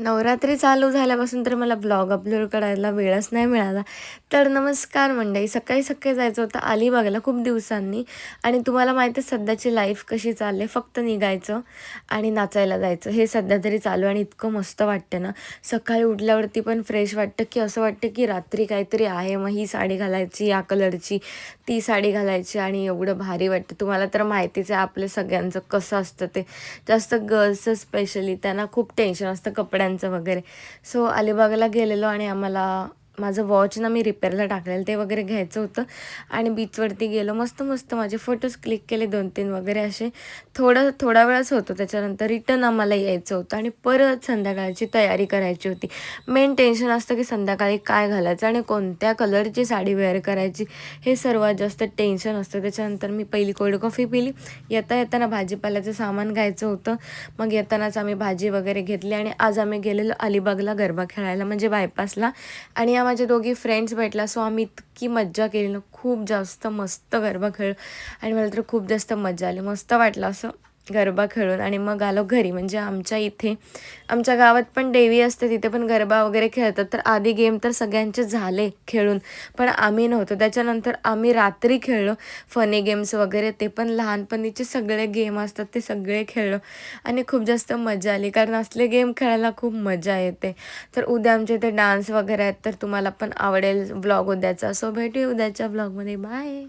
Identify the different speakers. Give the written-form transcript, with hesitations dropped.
Speaker 1: नवरात्री चालू झाल्यापासून तर मला ब्लॉग अपलोड करायला वेळच नाही मिळाला. तर नमस्कार मंडळी. सकाळी-सकाळी जायचं होतं अलिबागला खूप दिवसांनी आणि तुम्हाला माहिती आहे सध्याची लाईफ कशी चालली आहे. फक्त निघायचं आणि नाचायला जायचं. हे सध्या तरी चालू आहे आणि इतकं मस्त वाटतं ना. सकाळी उठल्यावरती पण फ्रेश वाटतं, की असं वाटतं की रात्री काहीतरी आहे. मग ही साडी घालायची, या कलरची, ती साडी घालायची आणि एवढं भारी वाटतं. तुम्हाला तर माहितीच आहे आपल्या सगळ्यांचं कसं असतं ते. जास्त गर्ल्सचं स्पेशली त्यांना खूप टेन्शन असतं कपड्यांचं वगैरे. सो अलिबागला गेलेलो आणि आम्हाला माझं वॉच ना मी रिपेअरला टाकलेलं ते वगैरे घ्यायचं होतं आणि बीचवरती गेलो. मस्त-मस्त माझे फोटोज क्लिक केले 2-3 वगैरे असे. थोडा वेळच होतो. त्याच्यानंतर रिटर्न आम्हाला यायचं होतं आणि परत संध्याकाळची तयारी करायची होती. मेन टेन्शन असतं की संध्याकाळी काय घालायचं आणि कोणत्या कलरची साडी वेअर करायची, हे सर्वात जास्त टेन्शन असतं. त्याच्यानंतर मी पहिली कोल्ड कॉफी पिली. येताना भाजीपाल्याचं सामान घ्यायचं होतं. मग येतानाच आम्ही भाजी वगैरे घेतली आणि आज आम्ही गेलेलो अलिबागला गरबा खेळायला म्हणजे बायपासला आणि या माझ्या दोघी फ्रेंड्स भेटल्या. सो आम्ही इतकी मज्जा केली ना, खूप जास्त मस्त गरबा खेळलो आणि मला तर खूप जास्त मजा आली. मस्त वाटलं असं गरबा खेळून आणि मग आलो घरी. म्हणजे आमच्या इथे आमच्या गावात पण देवी असते, तिथे पण गरबा वगैरे खेळतात. तर आधी गेम तर सगळ्यांचे झाले खेळून, पण आम्ही नव्हतो. त्याच्यानंतर आम्ही रात्री खेळलो फनी गेम्स वगैरे. ते पण लहानपणीचे सगळे गेम असतात ते सगळे खेळलो आणि खूप जास्त मजा आली. कारण असले गेम खेळायला खूप मजा येते. तर उद्या आमच्या इथे डान्स वगैरे आहेत, तर तुम्हाला पण आवडेल व्लॉग उद्याचा. सो भेटूया उद्याच्या व्लॉगमध्ये. बाय.